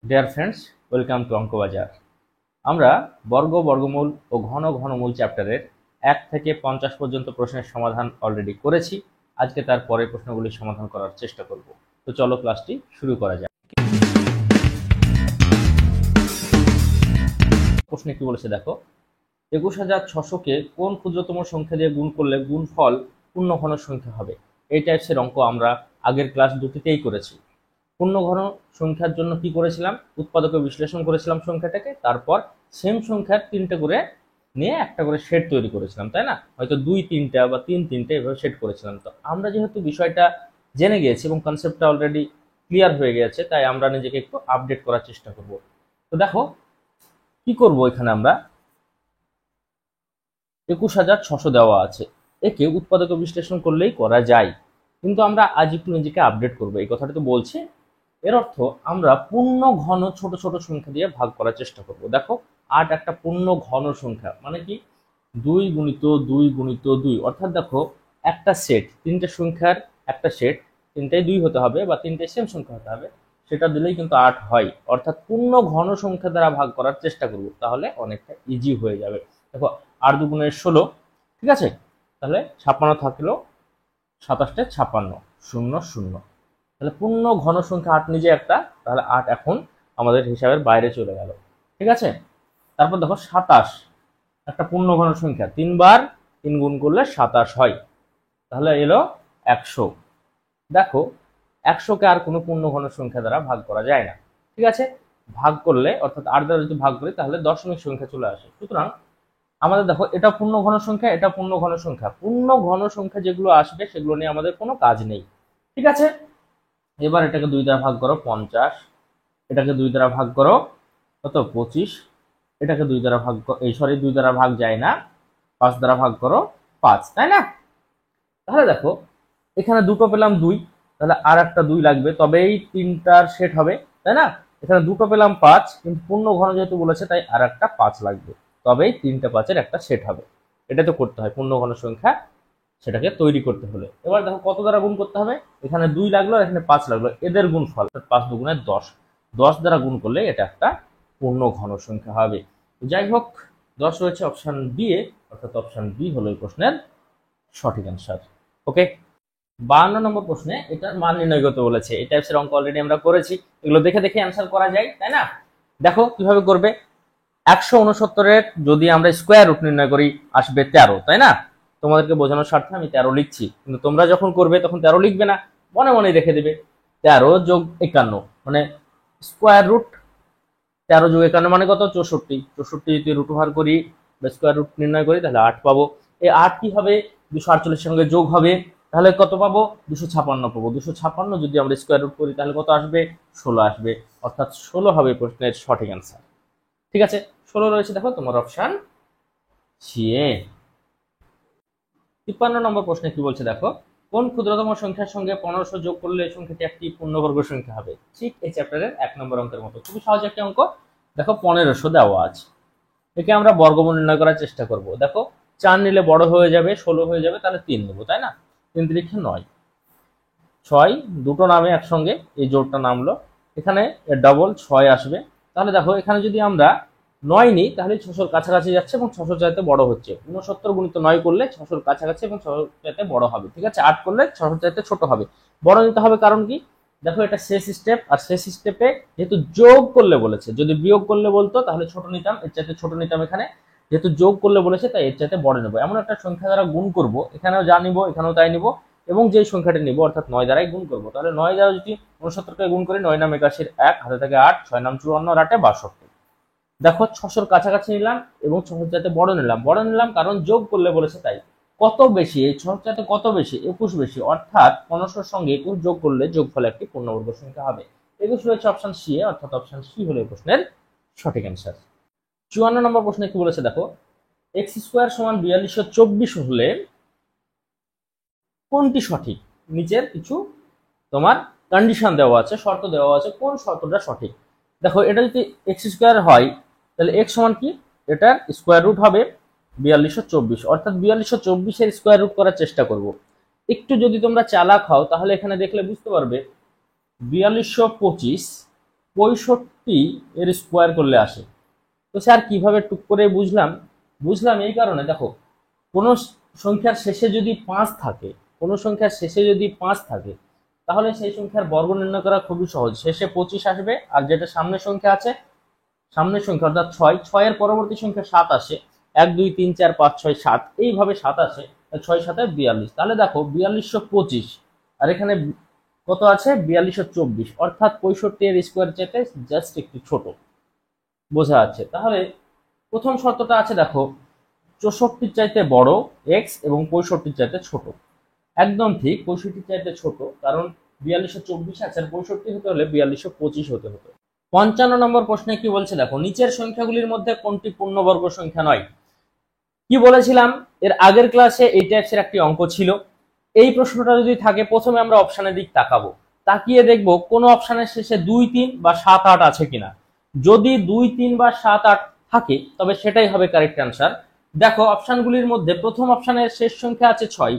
Deer friends, welcome to Ankabazar. আমরা বর্গ, বর্গমূল ও ঘন ঘনমূল চ্যাপ্টারের 1 থেকে 50 পর্যন্ত প্রশ্নের সমাধান অলরেডি করেছি। আজকে তার পরের প্রশ্নগুলি সমাধান করার চেষ্টা করব। তো চলো ক্লাসটি শুরু করা যাক। প্রশ্নে কি বলেছে দেখো, 21,600-কে কোন ক্ষুদ্রতম সংখ্যা দিয়ে গুণ করলে গুণফল পূর্ণ ঘন সংখ্যা হবে? এই টাইপসের অঙ্ক আমরা আগের ক্লাস দুটিতেই করেছি। পূর্ণ ঘন সংখ্যার জন্য কি করেছিলাম, উৎপাদকে বিশ্লেষণ করেছিলাম সংখ্যাটাকে, তারপর সেম সংখ্যার 3টে করে নিয়ে একটা করে সেট তৈরি করেছিলাম, তাই না? হয়তো 2-3টা বা 3-3টে এভাবে সেট করেছিলাম। তো আমরা যেহেতু বিষয়টা জেনে গিয়েছি এবং কনসেপ্টটা অলরেডি ক্লিয়ার হয়ে গেছে, তাই আমরা নিজেকে একটু আপডেট করার চেষ্টা করব। তো দেখো কি করব, এখানে আমরা 21,600 দেওয়া আছে, একে উৎপাদকে বিশ্লেষণ করলেই করা যায়, কিন্তু আমরা আজ একটু নিজেকে আপডেট করব। এই কথাটা তো বলছে, এর অর্থ আমরা পূর্ণ ঘন ছোট ছোট সংখ্যা দিয়ে ভাগ করার চেষ্টা করব। দেখো 8 একটা পূর্ণ ঘন সংখ্যা, মানে কি 2 গুণিত 2 গুণিত 2, অর্থাৎ দেখো একটা সেট, 3টে সংখ্যার একটা সেট, 3টাই 2 হতে হবে বা 3টাই সেম সংখ্যা হতে হবে, সেটা দিলেই কিন্তু 8 হয়। অর্থাৎ পূর্ণ ঘন সংখ্যা দ্বারা ভাগ করার চেষ্টা করব, তাহলে অনেকটা ইজি হয়ে যাবে। দেখো 8 দুগুণে 16, ঠিক আছে? তাহলে 56 থাকলো, 27 56 0 0, তাহলে পূর্ণ ঘন সংখ্যা 8 নিজে একটা, তাহলে 8 এখন আমাদের হিসাবের বাইরে চলে গেল, ঠিক আছে? তারপর দেখো 27 একটা পূর্ণ ঘন সংখ্যা, 3 বার 3 গুণ করলে 27 হয়, তাহলে এলো 100। দেখো 100কে আর কোনো পূর্ণ ঘন সংখ্যা দ্বারা ভাগ করা যায় না, ঠিক আছে? ভাগ করলে অর্থাৎ 8 দ্বারা যদি ভাগ করি তাহলে দশমিক সংখ্যা চলে আসে। সুতরাং আমাদের দেখো এটা পূর্ণ ঘন সংখ্যা, এটা পূর্ণ ঘন সংখ্যা, পূর্ণ ঘন সংখ্যা যেগুলো আসবে সেগুলো নিয়ে আমাদের কোনো কাজ নেই, ঠিক আছে? এবার এটাকে 2 দ্বারা ভাগ করো 50, এটাকে 2 দ্বারা ভাগ করো কত 25, এটাকে 2 দ্বারা ভাগ এই সরি 2 দ্বারা ভাগ যায় না, 5 দ্বারা ভাগ করো 5, তাই না? তাহলে দেখো এখানে দুটো পেলাম 2, তাহলে আর একটা 2 লাগবে, তবেই 3টার সেট হবে, তাই না? এখানে দুটো পেলাম 5, কিন্তু পূর্ণ ঘন যেহেতু বলেছে তাই আর একটা 5 লাগবে, তবেই 3টে 5-এর একটা সেট হবে। এটা তো করতে হয় পূর্ণ ঘন সংখ্যা, সেটাকে তৈরি করতে হলে। এবার দেখো কত দ্বারা গুণ করতে হবে, এখানে 2 লাগলো আর এখানে 5 লাগলো, এদের গুণফল 5 দুগুণে 10, 10 দ্বারা গুণ করলে এটা একটা পূর্ণ ঘন সংখ্যা হবে। যাই হোক, 10 রয়েছে অপশন বি এ, অর্থাৎ অপশন বি হলো এই প্রশ্নের সঠিক অ্যান্সার। ওকে, 52 নম্বর প্রশ্নে এটার মান নির্ণয় করতে বলেছে। এই টাইপসের অঙ্ক অলরেডি আমরা করেছি, এগুলো দেখে দেখে অ্যান্সার করা যায়, তাই না? দেখো কিভাবে করবে। 169-এর যদি আমরা স্কোয়ার রুট নির্ণয় করি আসবে 13, তাই না? তোমাদেরকে বোঝানোর স্বার্থে আমি 13 লিখছি, কিন্তু তোমরা যখন করবে তখন 13 লিখবে না, মনে মনে রেখে দেবে 13 যোগ 51, মানে স্কোয়ার রুট 13 যোগ 51 মানে কত 64, 64 যদি রুট ওভার করি বা স্কোয়ার রুট নির্ণয় করি তাহলে 8 পাবো। এই 8 কি হবে 248 এর সঙ্গে যোগ হবে, তাহলে কত পাবো 256 পাবো। 256 যদি আমরা স্কোয়ার রুট করি তাহলে কত আসবে 16 আসবে, অর্থাৎ 16 হবে প্রশ্নের সঠিক অ্যান্সার। ঠিক আছে, 16 রয়েছে দেখো তোমার অপশন সি এ। 53 নম্বর প্রশ্নে কি বলছে দেখো, কোন ক্ষুদ্রতম সংখ্যার সঙ্গে 1500 যোগ করলে এই সংখ্যাটি একটি পূর্ণবর্গ সংখ্যা হবে? ঠিক এই চ্যাপ্টারের 1 নম্বর অঙ্কের মতো, খুবই সহজ একটা অঙ্ক। দেখো 1500 দেওয়া আছে, একে আমরা বর্গমূল নির্ণয় করার চেষ্টা করব। দেখো 4 নিলে বড় হয়ে যাবে, 16 হয়ে যাবে, তাহলে 3 নেবো, তাই না? 3 3 9, 6 দুটো নামে একসঙ্গে, এই জোড়টা নামলো, এখানে ডবল 6 আসবে। তাহলে দেখো এখানে যদি আমরা 9 নিই তাহলে 600-র কাছাকাছি যাচ্ছে এবং 600 চাইতে বড় হচ্ছে। 69 গুণিত 9 করলে 600-র কাছাকাছি এবং 600 চাইতে বড় হবে, ঠিক আছে? 8 করলে 600 চাইতে ছোট হবে। বড় নিতে হবে কারণ কি, দেখো এটা শেষ স্টেপ, আর শেষ স্টেপে যেহেতু যোগ করলে বলেছে, যদি বিয়োগ করলে বলতো তাহলে ছোট নিতাম, এর চাইতে ছোট নিতাম। এখানে যেহেতু যোগ করলে বলেছে তাই এর চাইতে বড় নেবো। এমন একটা সংখ্যা দ্বারা গুণ করব, এখানেও যা নিব এখানেও তাই নিব, এবং যে সংখ্যাটি নিব অর্থাৎ 9 দ্বারাই গুণ করব। তাহলে 9 দ্বারা যদি 69কে গুণ করি, 9 নাম 81, 1 হাতে থাকে 8, 6 নাম 54, 8 62। দেখো 600-র কাছাকাছি নিলাম এবং 600 চাইতে বড় নিলাম। বড় নিলাম কারণ যোগ করলে বলেছে তাই। কত বেশি, এই 600 চাইতে কত বেশি, 21 বেশি, অর্থাৎ 1500-র সঙ্গে 21 যোগ করলে যোগফল একটি পূর্ণবর্গ সংখ্যা হবে। 21 রয়েছে অপশন সি এ, অর্থাৎ অপশন সি হলো এই প্রশ্নের সঠিক অ্যান্সার। 54 নম্বর প্রশ্নে কি বলেছে দেখো, x² = 4224 হলে কোনটি সঠিক? নিচের কিছু তোমার কন্ডিশন দেওয়া আছে, শর্ত দেওয়া আছে, কোন শর্তটা সঠিক? দেখো এটা যদি x² হয় তাহলে x সমান কি, এটার স্কোয়ার রুট হবে 4224, অর্থাৎ 4224-এর স্কোয়ার রুট করার চেষ্টা করব। একটু যদি তোমরা চালাক হও তাহলে এখানে দেখলে বুঝতে পারবে 4225 65 এর স্কোয়ার করলে আসে। তো স্যার কিভাবে টুক করে বুঝলাম এই কারণে, দেখো কোনো সংখ্যার শেষে যদি 5 থাকে, কোনো সংখ্যার শেষে যদি 5 থাকে, তাহলে সেই সংখ্যার বর্গ নির্ণয় করা খুবই সহজ। শেষে 25 আসবে, আর যেটা সামনের সংখ্যা আছে, সামনের সংখ্যা অর্থাৎ 6 এর পরবর্তী সংখ্যা 7 আসে, 1 2 3 4 5 6 7, এইভাবে 7 আসে, 6 7 42। তাহলে দেখো 4225, আর এখানে কত আছে 4224, অর্থাৎ 65 এর স্কোয়ার চাইতে জাস্ট একটু ছোট, বোঝা যাচ্ছে। তাহলে প্রথম শর্তটা আছে, দেখো 64 চাইতে বড় এক্স এবং 65 চাইতে ছোট। একদম ঠিক, 65 চাইতে ছোট, কারণ 4224 আছে, আর 65 হতে হলে 4225 হতে হতো। 55 নম্বর প্রশ্নে কি বলছে, দেখো নিচের সংখ্যাগুলির মধ্যে কোনটি পূর্ণবর্গ সংখ্যা নয়। কি বলেছিলাম এর আগের ক্লাসে, এই টাইপসের একটি অঙ্ক ছিল। এই প্রশ্নটা যদি থাকে, প্রথমে আমরা অপশনের দিক তাকাবো, তাকিয়ে দেখব কোন অপশনের শেষে 2 3 বা 7 8 আছে কিনা। যদি 2 3 বা 7 8 থাকে, তবে সেটাই হবে কারেক্ট অ্যান্সার। দেখো অপশনগুলির মধ্যে প্রথম অপশনের শেষ সংখ্যা আছে 6,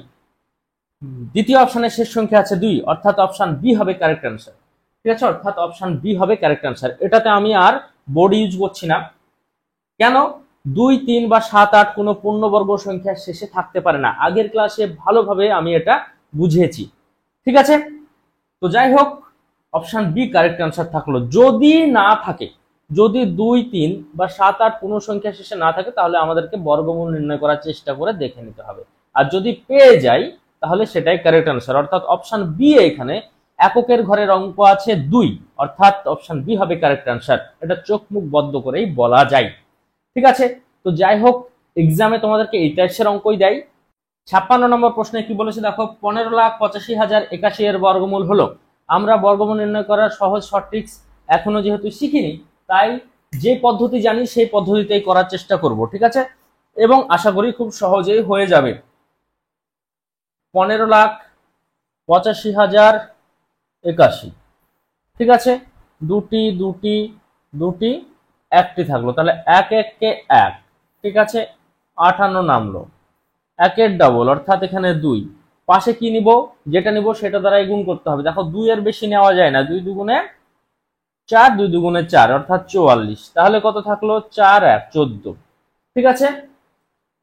দ্বিতীয় অপশনের শেষ সংখ্যা আছে 2, অর্থাৎ অপশন বি হবে কারেক্ট অ্যান্সার। ঠিক আছে, অর্থাৎ অপশন বি হবে কারেক্ট অ্যান্সার। এটাতে আমি আর বোর্ড ইউজ করছি না। কেন? 2 3 বা 7 8 কোনো পূর্ণবর্গ সংখ্যার শেষে থাকতে পারে না। আগের ক্লাসে ভালোভাবে আমি এটা বুঝিয়েছি। ঠিক আছে, তো যাই হোক, অপশন বি কারেক্ট অ্যান্সার থাকলো। যদি না থাকে, যদি 2 3 বা 7 8 কোনো সংখ্যা শেষে না থাকে, তাহলে আমাদেরকে বর্গমূল নির্ণয় করার চেষ্টা করে দেখে নিতে হবে। আর যদি পেয়ে যাই, তাহলে সেটাই কারেক্ট অ্যান্সার, অর্থাৎ অপশন বি। এখানে এককের ঘরের অঙ্ক আছে 2, অর্থাৎ অপশন বি হবে কারেক্ট অ্যান্সার। এটা চোখ মুখ বদ্ধ করেই বলা যায়। ঠিক আছে, তো যাই হোক, এক্সামে তোমাদেরকে এই টাইপসের অঙ্কই দেয়। 56 নম্বর প্রশ্নে কি বলেছে, দেখো 15,85,081 এর বর্গমূল হলো। আমরা বর্গমূল নির্ণয় করার সহজ শর্ট ট্রিক্স এখনো যেহেতু শিখিনি, তাই যে পদ্ধতি জানি সেই পদ্ধতিতেই করার চেষ্টা করব। ঠিক আছে, এবং আশা করি খুব সহজেই হয়ে যাবে। 15,85,081, ঠিক আছে, দুটি দুটি দুটি একটি থাকলো, তাহলে 1 1 কে 1, ঠিক আছে, 58 নামলো। 1 এর ডাবল, অর্থাৎ এখানে 2, পাশে কি নিব, যেটা নিব সেটা দ্বারাই গুণ করতে হবে। দেখো 2 এর বেশি নেওয়া যায় না, 2 দুগুণে 4, 2 দুগুণে 4, অর্থাৎ 44। তাহলে কত থাকলো, 4 1 14। ঠিক আছে,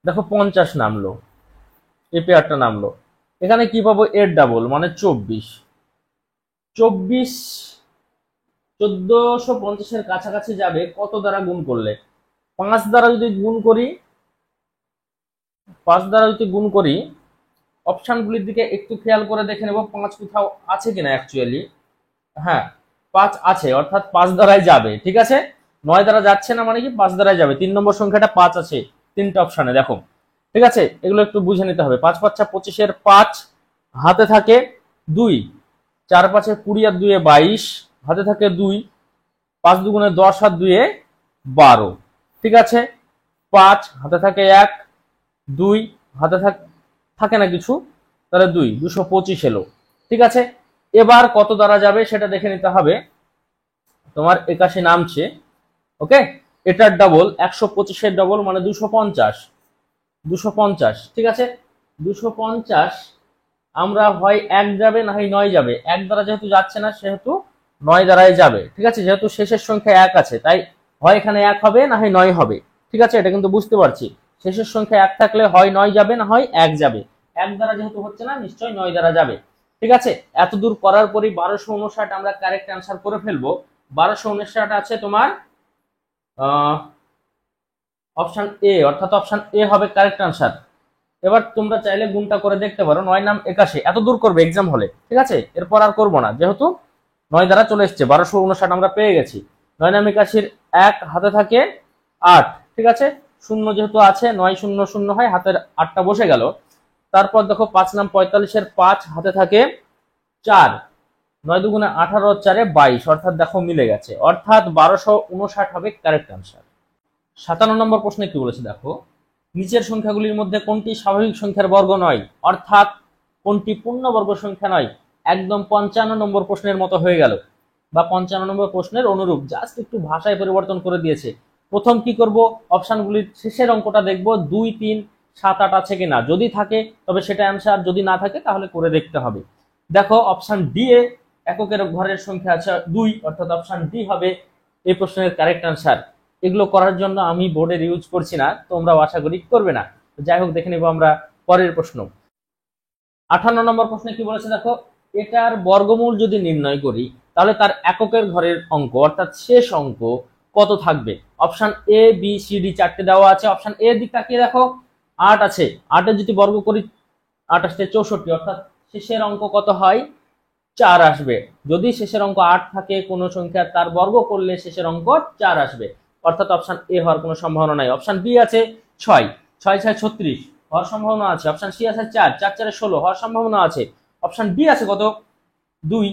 দেখো 50 নামলো, এই পেয়ারটা নামলো। এখানে কি পাবো, এর ডাবল মানে 24। 24 1450 এর কাছাকাছি যাবে কত দ্বারা গুণ করলে, 5 দ্বারা যদি গুণ করি, 5 দ্বারা যদি গুণ করি, অপশনগুলির দিকে একটু খেয়াল করে দেখে নেব 5 কোথাও আছে কিনা। অ্যাকচুয়ালি হ্যাঁ, 5 আছে, অর্থাৎ 5 দ্বারাই যাবে। ঠিক আছে, 9 দ্বারা যাচ্ছে না, মানে কি 5 দ্বারাই যাবে। 3 নম্বর সংখ্যাটা 5 আছে তিনটা অপশনে, দেখো। ঠিক আছে, এগুলো একটু বুঝে নিতে হবে। 5 5 25 এর 5, হাতে থাকে 2, 4 5 20 আর 2 22, হাতে থাকে 2, 5 দুগুণে 10 আর 2 12। ঠিক আছে, 5 হাতে থাকে 1, 2 হাতে থাকে না কিছু, তাহলে 2 225 এলো। ঠিক আছে, এবার কত দ্বারা যাবে সেটা দেখে নিতে হবে। তোমার 81 নামছে, ওকে, এটার ডাবল 125 এর ডাবল মানে 250, 250। ঠিক আছে, 250 আমরা হয় 1 যাবে না হয় 9 যাবে। 1 দ্বারা যেহেতু যাচ্ছে না, সেহেতু 9 দ্বারাই যাবে। ঠিক আছে, যেহেতু শেষের সংখ্যা 1 আছে, তাই হয় এখানে 1 হবে না হয় 9 হবে। ঠিক আছে, এটা কিন্তু বুঝতে পারছি। শেষের সংখ্যা 1 থাকলে হয় 9 যাবে না হয় 1 যাবে। 1 দ্বারা যেহেতু হচ্ছে না, নিশ্চয়ই 9 দ্বারা যাবে। ঠিক আছে, এত দূর করার পরই 1259 আমরা কারেক্ট অ্যান্সার করে ফেলবো। 1259 আছে তোমার অপশন এ, অর্থাৎ অপশন এ হবে কারেক্ট অ্যান্সার। এবার তোমরা চাইলে গুণটা করে দেখতে পারো, 9 নাম 81, এত দূর করবে এক্সাম হলে। ঠিক আছে, এরপর আর করবো না, যেহেতু 9 দ্বারা চলে এসছে। 1259 আমরা পেয়ে গেছি। 9 নাম 81, 1 হাতে থাকে 8। ঠিক আছে, শূন্য যেহেতু আছে, 9 0 0 হয়, হাতের 8টা বসে গেল। তারপর দেখো 5 নাম 45 এর 5, হাতে থাকে 4, 9 দুগুণে 18, 4 22, অর্থাৎ দেখো মিলে গেছে, অর্থাৎ 1259 হবে কারেক্ট অ্যান্সার। 57 নম্বর প্রশ্নে কি বলেছে, দেখো নিচের সংখ্যাগুলির মধ্যে কোনটি স্বাভাবিক সংখ্যার বর্গ নয়, অর্থাৎ কোনটি পূর্ণবর্গ সংখ্যা নয়। একদম 55 নম্বর প্রশ্নের মতো হয়ে গেল, বা 55 নম্বর প্রশ্নের অনুরূপ, জাস্ট একটু ভাষায় পরিবর্তন করে দিয়েছে। প্রথম কি করব, অপশনগুলির শেষের অঙ্কটা দেখব 2 3 7 8 আছে কিনা। যদি থাকে তবে সেটা অ্যান্সার, যদি না থাকে তাহলে করে দেখতে হবে। দেখো অপশন ডি এ এককের ঘরের সংখ্যা আছে 2, অর্থাৎ অপশন ডি হবে এই প্রশ্নের কারেক্ট আনসার। এগুলো করার জন্য আমি বোর্ডের ইউজ করছি না, তোমরাও আশা করি করবে না। যাই হোক, দেখে নেব আমরা পরের প্রশ্ন। 58 নম্বর প্রশ্নে কি বলেছে দেখো, এটার বর্গমূল যদি নির্ণয় করি তাহলে তার এককের ঘরের অঙ্ক অর্থাৎ শেষ অঙ্ক কত থাকবে। Option A, B, C, D চারটে দেওয়া আছে। অপশন এ দিক তাকিয়ে দেখো, 8 আছে, 8 যদি বর্গ করি 8 আসতে 64, অর্থাৎ শেষের অঙ্ক কত হয়, 4 আসবে। যদি শেষের অঙ্ক 8 থাকে কোনো সংখ্যা, তার বর্গ করলে শেষের অঙ্ক 4 আসবে, অর্থাৎ অপশন এ হওয়ার কোনো সম্ভাবনা নাই। অপশন বি আছে 6, 6 6 36 হওয়ার সম্ভাবনা আছে। অপশন সি আছে 4, 4 4 16 হওয়ার সম্ভাবনা আছে। অপশন ডি আছে কত, 2,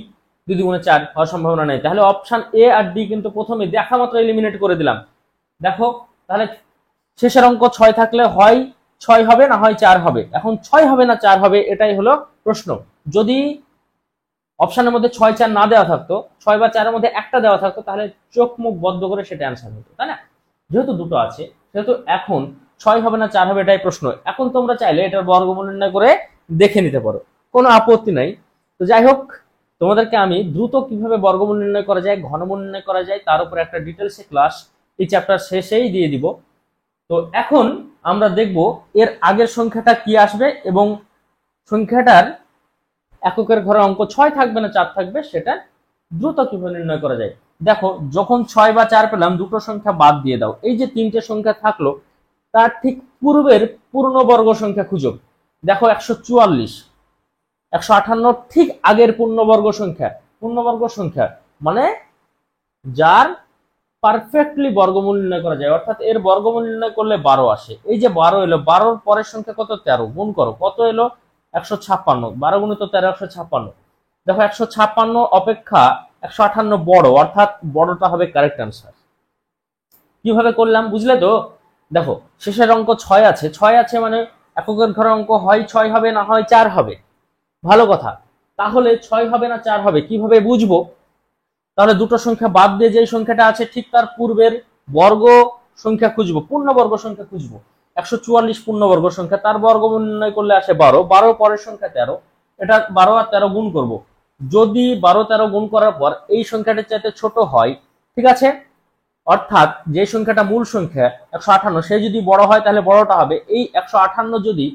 2 2 4 হওয়ার সম্ভাবনা নেই। তাহলে অপশন এ আর ডি কিন্তু প্রথমে দেখা মাত্র এলিমিনেট করে দিলাম। দেখো তাহলে শেষের অঙ্ক 6 থাকলে হয় 6 হবে, না হয় 4 হবে। এখন 6 হবে না 4 হবে, এটাই হলো প্রশ্ন। যদি অপশনের মধ্যে 6 4 না দেওয়া থাকতো, 6 বা 4 এর মধ্যে একটা দেওয়া থাকতো, তাহলে চোখ মুখ বদ্ধ করে সেটা অ্যান্সার হতো, তাই না? যেহেতু দুটো আছে সেহেতু এখন 6 হবে না 4 হবে এটাই প্রশ্ন। এখন তোমরা চাইলে এটার বর্গমূল নির্ণয় করে দেখে নিতে পারো, কোনো আপত্তি নাই। তো যাই হোক, তোমাদেরকে আমি দ্রুত কিভাবে বর্গমূল নির্ণয় করা যায়, ঘনমূল নির্ণয় করা যায়, তার উপর একটা ডিটেলসে ক্লাস এই চ্যাপ্টার শেষেই দিয়ে দিব। তো এখন আমরা দেখব এর আগের সংখ্যাটা কি আসবে এবং সংখ্যাটার এককের ঘরে অঙ্ক 6 থাকবে না 4 থাকবে, সেটা দ্রুত কিভাবে নির্ণয় করা যায়। দেখো, যখন 6 বা 4 পেলাম, দুটো সংখ্যা বাদ দিয়ে দাও। এই যে তিনটে সংখ্যা থাকলো তার ঠিক পূর্বের পূর্ণবর্গ সংখ্যা খুঁজো। দেখো 144, 158 ঠিক আগের পূর্ণবর্গ সংখ্যা মানে যার পারফেক্টলি বর্গমূল নির্ণয় করা যায়, অর্থাৎ এর বর্গমূল নির্ণয় করলে 12 আসে। এই যে 12 এলো, 12 পরের সংখ্যা কত, 13, গুণ করো কত এলো 156, 12 গুণিত 13 156। দেখো 156 অপেক্ষা 158 বড়, অর্থাৎ বড়টা হবে কারেক্ট আনসার। কিভাবে করলাম বুঝলে তো? দেখো শেষের অঙ্ক 6 আছে, 6 আছে মানে এককের ঘরের অঙ্ক হয় 6 হবে, না হয় 4 হবে। ভালো কথা, তাহলে 6 হবে না 4 হবে কিভাবে বুঝবো? তাহলে দুটো সংখ্যা বাদ দিয়ে যে সংখ্যাটা আছে ঠিক তার পূর্বের বর্গ সংখ্যা খুঁজবো, পূর্ণবর্গ সংখ্যা খুঁজবো। 144 পূর্ণবর্গ সংখ্যা, তার বর্গমূল নির্ণয় করলে আসে 12, 12 পরের সংখ্যা 13, এটা 12 আর 13 গুণ করব। যদি 12 13 গুণ করার পর এই সংখ্যাটার চাইতে ছোট হয়, ঠিক আছে, অর্থাৎ যে সংখ্যাটা মূল সংখ্যা 158 সে যদি বড় হয় তাহলে বড়টা হবে। এই 158 যদি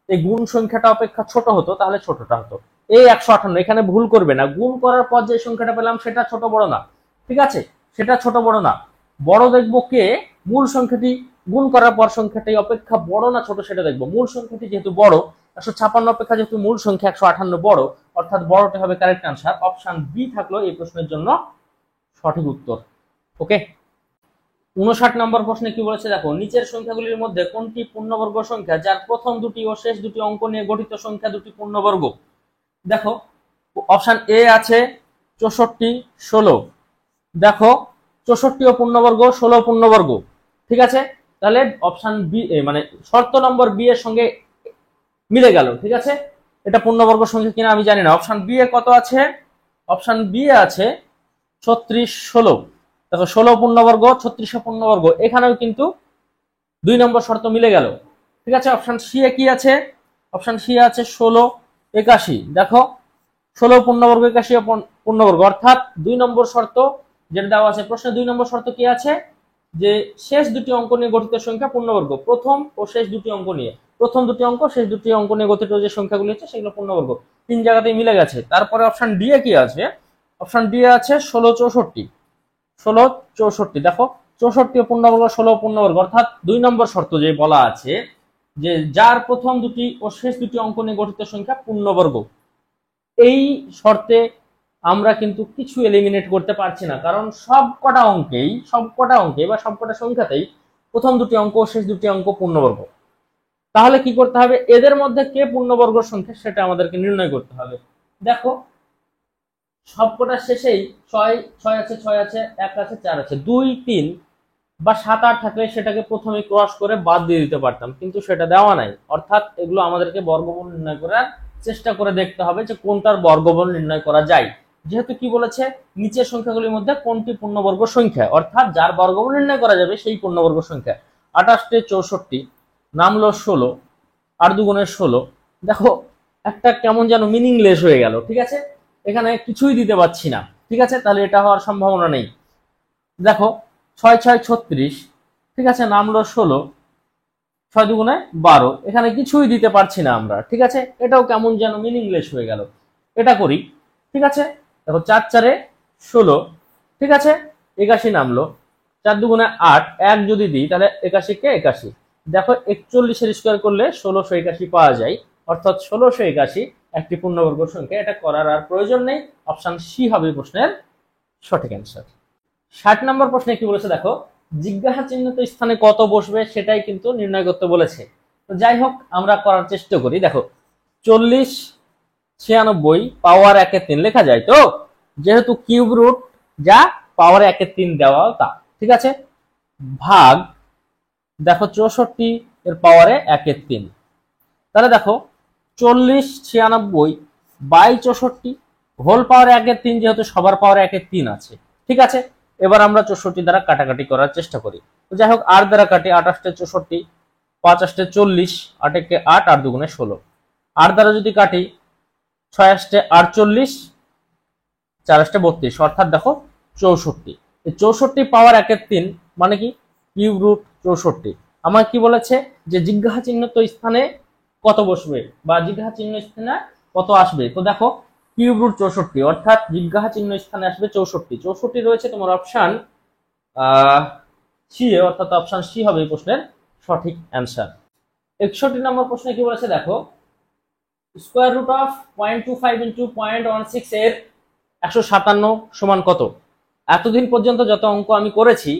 এই গুণ সংখ্যাটা অপেক্ষা ছোট হতো তাহলে ছোটটা হতো। এই 158, এখানে ভুল করবে না, গুণ করার পর যে সংখ্যাটা পেলাম সেটা ছোট বড় না, ঠিক আছে, সেটা ছোট বড় না। বড় দেখবো কে, মূল সংখ্যাটি গুণ করার পর সংখ্যাটি অপেক্ষা বড় না ছোট সেটা দেখবো। মূল সংখ্যাটি যেহেতু বড়, 156 অপেক্ষা যেহেতু মূল সংখ্যা 158 বড়, অর্থাৎ বড়টা হবে কারেক্ট আনসার। অপশন বি থাকলো এই প্রশ্নের জন্য সঠিক উত্তর। ওকে, 59 নম্বর প্রশ্নে কি বলেছে দেখো, নিচের সংখ্যাগুলির মধ্যে কোনটি পূর্ণবর্গ সংখ্যা যার প্রথম দুটি ও শেষ দুটি অঙ্ক নিয়ে গঠিত সংখ্যা দুটি পূর্ণবর্গ। দেখো অপশন এ আছে 64 16, দেখো 64 ও পূর্ণবর্গ, 16 পূর্ণবর্গ, ঠিক আছে। তাহলে অপশন বি মানে শর্ত নম্বর বি এর সঙ্গে মিলে গেল, ঠিক আছে। এটা পূর্ণবর্গ সংখ্যা কিনা আমি জানি না। অপশন বি এ কত আছে, অপশন বি এ আছে 36 16, দেখো 16 পূর্ণবর্গ 36 পূর্ণবর্গ, এখানেও কিন্তু 2 নম্বর শর্ত মিলে গেল, ঠিক আছে। অপশন সি এ কি আছে, অপশন সি আছে 16 81, দেখো 16 পূর্ণবর্গ 81 পূর্ণবর্গ, অর্থাৎ 2 নম্বর শর্ত যেটা দেওয়া আছে প্রশ্নে, 2 নম্বর শর্ত কি আছে, যে শেষ দুটি অঙ্ক নিয়ে গঠিত সংখ্যা পূর্ণবর্গ, প্রথম ও শেষ দুটি অঙ্ক নিয়ে, প্রথম দুটি অঙ্ক শেষ দুটি অঙ্ক নিয়ে গঠিত যে সংখ্যাগুলি আছে সেগুলো পূর্ণবর্গ। 3 জায়গাতেই মিলে গেছে। তারপরে অপশন ডি এ কি আছে, অপশন ডি এ আছে 16 64, 16 64, দেখো 64 পূর্ণবর্গ 16 পূর্ণবর্গ, অর্থাৎ 2 নম্বর শর্ত যে বলা আছে যে যার প্রথম দুটি ও শেষ দুটি অঙ্ক নিয়ে গঠিত সংখ্যা পূর্ণবর্গ, এই শর্তে আমরা কিন্তু কিছু এলিমিনেট করতে পারছি না, কারণ সবকটা অঙ্কে বা সবকটা সংখ্যাতেই প্রথম দুটি অঙ্ক ও শেষ দুটি অঙ্ক পূর্ণবর্গ। তাহলে কি করতে হবে, এদের মধ্যে কে পূর্ণবর্গ সংখ্যা সেটা আমাদেরকে নির্ণয় করতে হবে। দেখো সবকটা শেষেই 6 6 আছে, 6 আছে, 1 আছে, 4 আছে, 2 3 বা 7 8 থাকলে সেটাকে প্রথমে ক্রস করে বাদ দিয়ে দিতে পারতাম, কিন্তু সেটা দেওয়া নাই। অর্থাৎ এগুলো আমাদেরকে বর্গমূল নির্ণয় করার চেষ্টা করে দেখতে হবে যে কোনটার বর্গমূল নির্ণয় করা যায়। যেহেতু কি বলেছে, নিচের সংখ্যাগুলির মধ্যে কোনটি পূর্ণবর্গ সংখ্যা, অর্থাৎ যার বর্গমূল নির্ণয় করা যাবে সেই পূর্ণবর্গ সংখ্যা। 28 64 নামলো 16, 8 2 16, দেখো একটা কেমন যেন মিনিংলেস হয়ে গেল, ঠিক আছে। এখানে কিছুই দিতে পারছি না, ঠিক আছে, তাহলে এটা হওয়ার সম্ভাবনা নেই। দেখো 6×6 = 36, ঠিক আছে, নামলো 16, 6×2 = 12, এখানে কিছুই দিতে পারছি না আমরা, ঠিক আছে, এটাও কেমন যেন মিনিংলেস হয়ে গেল। এটা করি, ঠিক আছে, দেখো 4×4 = 16, ঠিক আছে, 81 নামলো, 4×2 = 8, 1 যদি দিই তাহলে 81 কে 81, দেখো 41 স্কোয়ার করলে 1681 পাওয়া যায়, অর্থাৎ 1681 একটি পূর্ণবর্গ সংখ্যা। এটা করার আর প্রয়োজন নেই, অপশন সি হবে প্রশ্নের সঠিক অ্যান্সার। 60 নম্বর প্রশ্নে কি বলেছে দেখো, জিজ্ঞাসা চিহ্নিত স্থানে কত বসবে সেটাই কিন্তু নির্ণয় করতে বলেছে। তো যাই হোক আমরা করার চেষ্টা করি। দেখো 40 96 পাওয়ার 1/3 লেখা যায়, তো যেহেতু কিউব রুট যা পাওয়ার 1/3 দেওয়া তা, ঠিক আছে, ভাগ দেখো 64 এর পাওয়ারে 1/3, তাহলে দেখো 40 96 বাই 64 হোল পাওয়ার 1/3, যেহেতু সবার পাওয়ার 1/3 আছে, ঠিক আছে। এবার আমরা 64 দ্বারা কাটাকাটি করার চেষ্টা করি। তো যাই হোক 8 দ্বারা কাটি, 28 64, 5 8 40, 8 1 8, 8 2 16, 8 দ্বারা যদি কাটি 6 8 48, 4 8 32, অর্থাৎ দেখো 64। এই 64 পাওয়ার 1/3 মানে কি কিউব রুট 64। আমার কি বলেছে যে জিজ্ঞাসা চিহ্নিত স্থানে কত বসবে বা জিজ্ঞাসা চিহ্ন স্থানে কত আসবে। তো দেখো কিউব রুট 64, অর্থাৎ জিজ্ঞাসা চিহ্ন স্থানে আসবে 64। 64 রয়েছে তোমার অপশন সি, অর্থাৎ অপশন সি হবে এই প্রশ্নের সঠিক অ্যান্সার। 61 নম্বর প্রশ্নে কি বলেছে দেখো, স্কোয়ার রুট অফ 0.25 × 0.16 এর 157 সমান কত। এতদিন পর্যন্ত যত অঙ্ক আমি করেছি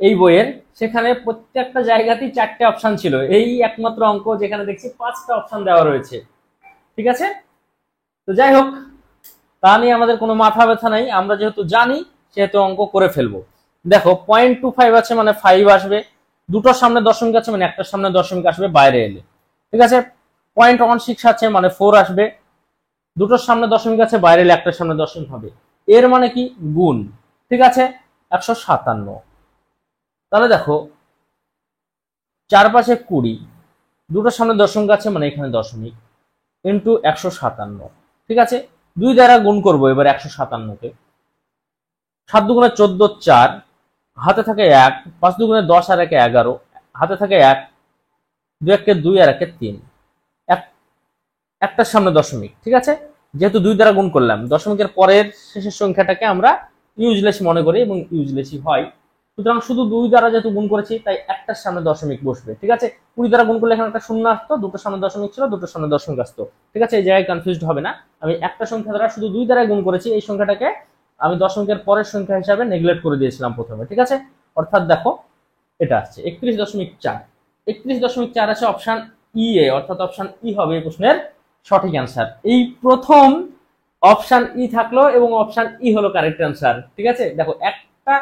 এই বইয়ের, সেখানে প্রত্যেকটা জায়গাতেই 4টে অপশন ছিল, এই একমাত্র অঙ্ক যেখানে দেখছি 5টা অপশন দেওয়া রয়েছে, ঠিক আছে। তো যাই হোক তা নিয়ে আমাদের কোনো মাথা ব্যথা নাই, আমরা যেহেতু জানি সেহেতু অঙ্ক করে ফেলবো। দেখো 0.25 আছে মানে 5 আসবে, দুটোর সামনে দশমিক আছে মানে একটার সামনে দশমিক আসবে বাইরে এলে, ঠিক আছে। 0.16 আছে মানে 4 আসবে, দুটোর সামনে দশমিক আছে বাইরে এলে একটার সামনে দশমিক হবে, এর মানে কি গুণ, ঠিক আছে, 157। তাহলে দেখো 4 5 20, দুটোর সামনে দশমিক আছে মানে এখানে দশমিক, ইন্টু 157, ঠিক আছে। 2 দ্বারা গুণ করবো এবার 157কে, 7 2 14, 4 হাতে থাকে 1, 5 2 10 আর 1 11, হাতে থাকে 1, 2 1 2 আর 1 3, একটার সামনে দশমিক, ঠিক আছে। যেহেতু 2 দ্বারা গুণ করলাম, দশমিকের পরের শেষের সংখ্যাটাকে আমরা ইউজলেস মনে করি এবং ইউজলেসই হয়, সুতরাং শুধু 2 দ্বারা যেহেতু গুণ করেছি তাই একটার সামনে দশমিক বসবে, ঠিক আছে। 20 দ্বারা গুণ করলে এখানে একটা শূন্য আসতো, দুটোর সামনে দশমিক ছিল, দুটোর সামনে দশমিক আসতো, ঠিক আছে, এই জায়গায় কনফিউজড হবে না। আমি একটা সংখ্যা দ্বারা শুধু 2 দ্বারা গুণ করেছি, এই সংখ্যাটাকে আমি দশমিকের পরের সংখ্যা হিসাবে নেগলেক্ট করে দিয়েছিলাম প্রথমে, ঠিক আছে। অর্থাৎ দেখো এটা আসছে 31.4, 31.4 আছে অপশন ই এ, অর্থাৎ অপশন ই হবে এই প্রশ্নের সঠিক অ্যান্সার। এই প্রথম অপশন ই থাকলো এবং অপশন ই হলো কারেক্ট অ্যান্সার, ঠিক আছে। দেখো একটা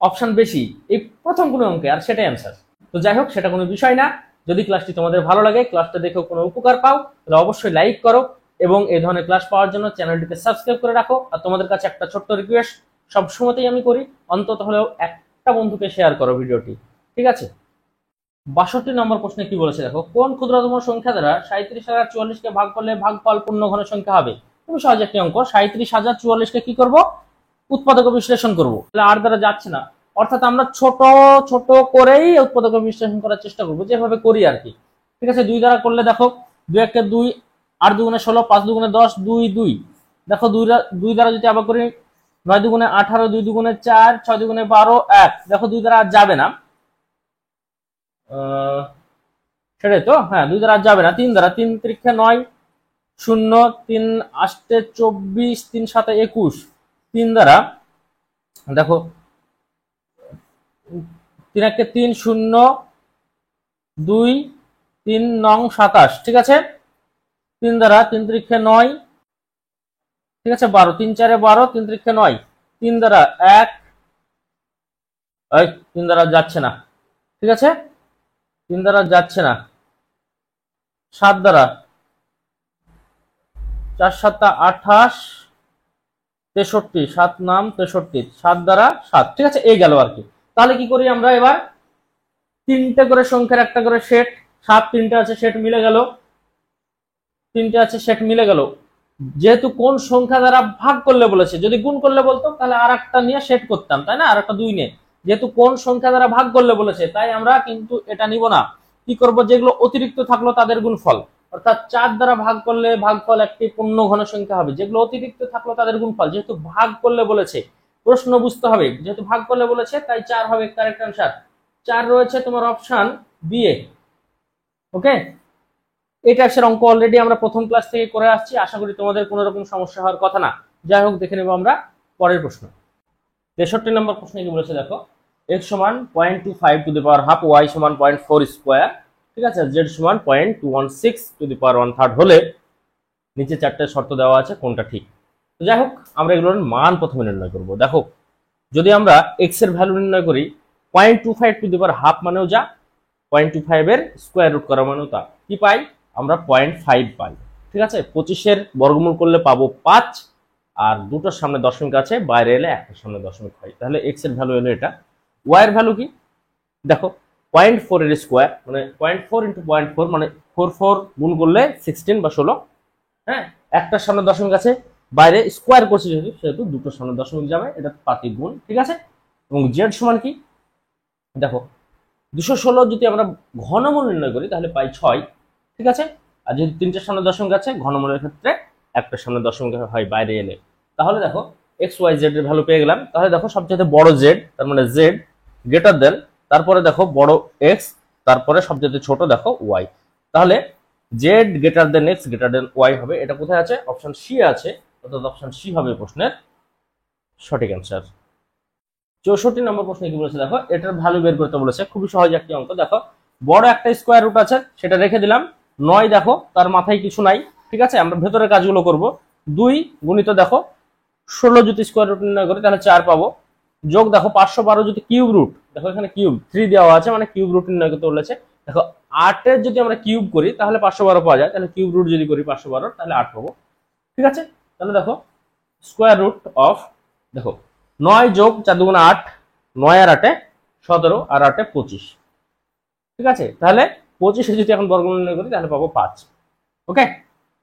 অপশন বেশি এই প্রথম কোনো অঙ্কে, আর সেটাই অ্যান্সার। তো যাই হোক সেটা কোনো বিষয় না। যদি ক্লাসটি তোমাদের ভালো লাগে, ক্লাসটা দেখেও কোনো উপকার পাও, তাহলে অবশ্যই লাইক করো এবং এই ধরনের ক্লাস পাওয়ার জন্য চ্যানেলটিকে সাবস্ক্রাইব করে রাখো। আর তোমাদের কাছে একটা ছোট্ট রিকোয়েস্ট সবসময়তেই আমি করি, অন্তত হলেও একটা বন্ধুকে শেয়ার করো ভিডিওটি, ঠিক আছে। 62 নম্বর প্রশ্নে কি বলেছে দেখো, কোন ক্ষুদ্রতম সংখ্যা দ্বারা 37,044 কে ভাগ করলে ভাগফল পূর্ণ ঘন সংখ্যা হবে। খুবই সহজ একটি অঙ্ক, 37,044 কে কি করব, উৎপাদক বিশ্লেষণ করব, তাহলে আর দ্বারা যাচ্ছে না, অর্থাৎ আমরা ছোট ছোট করেই উৎপাদক বিশ্লেষণ করার চেষ্টা করব, যেভাবে করি আর কি, ঠিক আছে। 2 দ্বারা করলে দেখো 2 1 2, 8 2 16, 5 2 10, 2 2, দেখো 2 দ্বারা যদি আবার করি 9 2 18, 2 2 4, 6 2 12, 1, দেখো 2 দ্বারা আর যাবে না, সেটাই তো, হ্যাঁ 2 দ্বারা যাবে না। 3 দ্বারা, 3 3 9 0, 3 8 24, 3 7 21, 3 দ্বারা দেখো 3 1 3 0 2, 3 9 27, ঠিক আছে। 3 দ্বারা 3 3 9, ঠিক আছে, 12, 3 4 12, 3 3 9, 3 দ্বারা 1, 3 দ্বারা যাচ্ছে না, ঠিক আছে, 3 দ্বারা যাচ্ছে না। 7 দ্বারা 4 7 28, 63, 7 নাম 63, 7 দ্বারা 7, ঠিক আছে, এই গেল আর কি। তাহলে কি করি আমরা এবার, 3টে করে সংখ্যার একটা করে সেট, 7 3টে আছে সেট মিলে গেল, 3টে আছে সেট মিলে গেল, যেহেতু কোন সংখ্যা দ্বারা ভাগ করলে বলেছে, যদি গুণ করলে বলতো তাহলে আর একটা নিয়ে সেট করতাম, তাই না, আর একটা 2 নিয়ে। যেহেতু কোন সংখ্যা দ্বারা ভাগ করলে বলেছে, তাই আমরা কিন্তু এটা নিব না। কি করব, যেগুলো অতিরিক্ত থাকলো তাদের গুণফল, অর্থাৎ 4 দ্বারা ভাগ করলে ভাগফল একটি পূর্ণ ঘন সংখ্যা হবে, যেগুলো অতিরিক্ত থাকলো তাদের গুণফল। যেহেতু ভাগ করলে বলেছে, প্রশ্ন বুঝতে হবে, যেহেতু ভাগ করলে বলেছে তাই 4 হবে কারেক্ট আনসার। 4 রয়েছে তোমার অপশন বি এ। ওকে, এই টাইপসের অঙ্ক অলরেডি আমরা প্রথম ক্লাস থেকে করে আসছি, আশা করি তোমাদের কোনো রকম সমস্যা হওয়ার কথা না। যাই হোক, দেখে নেব আমরা পরের প্রশ্ন। 63 নম্বর প্রশ্নে কি বলেছে দেখো, x সমান 0.25 to the power half, y সমান 0.4 স্কয়ার, ঠিক আছে, z সমান 0.216 টু দি পাওয়ার 1/3 হলে নিচে 4টে শর্ত দেওয়া আছে, কোনটা ঠিক? তো যাই হোক, আমরা এগুলোর মান প্রথমে নির্ণয় করব। দেখো, যদি আমরা x এর ভ্যালু নির্ণয় করি, 0.25 টু দি পাওয়ার হাফ মানেও যা, 0.25 এর স্কয়ার রুট করা মানেও তা, কি পাই আমরা 0.5 পাই। ঠিক আছে, 25-এর বর্গমূল করলে পাবো 5, আর দুটোর সামনে দশমিক আছে, বাইরে এলে একটার সামনে দশমিক হয়, তাহলে x এর ভ্যালু এলো এটা। y এর ভ্যালু কি দেখো, 0.4 এর স্কয়ার মানে 0.4 ইন্টু 0.4 মানে 4 গুণ করলে 16 বা 16। হ্যাঁ, একটার সামনে দশমিক আছে, বাইরে স্কয়ার করছি যেহেতু, সেহেতু দুটোর সামনে দশমিক যাবে, এটা পাতি গুণ। ঠিক আছে, এবং z সমান কি দেখো, 216 যদি আমরা ঘনমূল নির্ণয় করি তাহলে পাই 6। ঠিক আছে, আর যেহেতু 3টার সামনে দশমিক আছে, ঘনমূলের ক্ষেত্রে একটার সামনে দশমিক হয় বাইরে এলে। তাহলে দেখো এক্স ওয়াই জেড এর ভ্যালু পেয়ে গেলাম। তাহলে দেখো সবচেয়ে বড় জেড, তার মানে জেড গ্রেটার দেন, তারপরে দেখো বড় এক্স, তারপরে সবচেয়ে ছোট দেখো ওয়াই। তাহলে Z greater than X greater than Y হবে। এটা কোথায় আছে? অপশন সি আছে, অর্থাৎ অপশন সি হবে প্রশ্নের সঠিক অ্যান্সার। 64 নম্বর প্রশ্নে কি বলেছে দেখো, এটার ভ্যালু বের করতে বলেছে, খুবই সহজ একটি অঙ্ক। দেখো, বড় একটা স্কোয়ার রুট আছে, সেটা রেখে দিলাম। 9 দেখো তার মাথায় কিছু নাই। ঠিক আছে, আমরা ভেতরের কাজগুলো করব। 2 গুণিত দেখো 16 যদি স্কোয়ার রুট নির্ণয় করি তাহলে 4 পাবো। যোগ দেখো 512 যদি কিউব রুট, দেখো এখানে কিউব 3 দেওয়া আছে, মানে কিউব রুট নির্ণয় করতে বলেছে। দেখো 8 এর যদি আমরা কিউব করি তাহলে 512 পাওয়া যায়, তাহলে কিউব রুট যদি করি 512 তাহলে 8 পাবো। ঠিক আছে, তাহলে দেখো স্কোয়ার রুট অফ, দেখো 9 যোগ 4 দুগুণে 8, 9 আর 8 17, আর 8 25। ঠিক আছে, তাহলে 25 যদি এখন বর্গমূল নির্ণয় করি তাহলে পাবো 5। ওকে,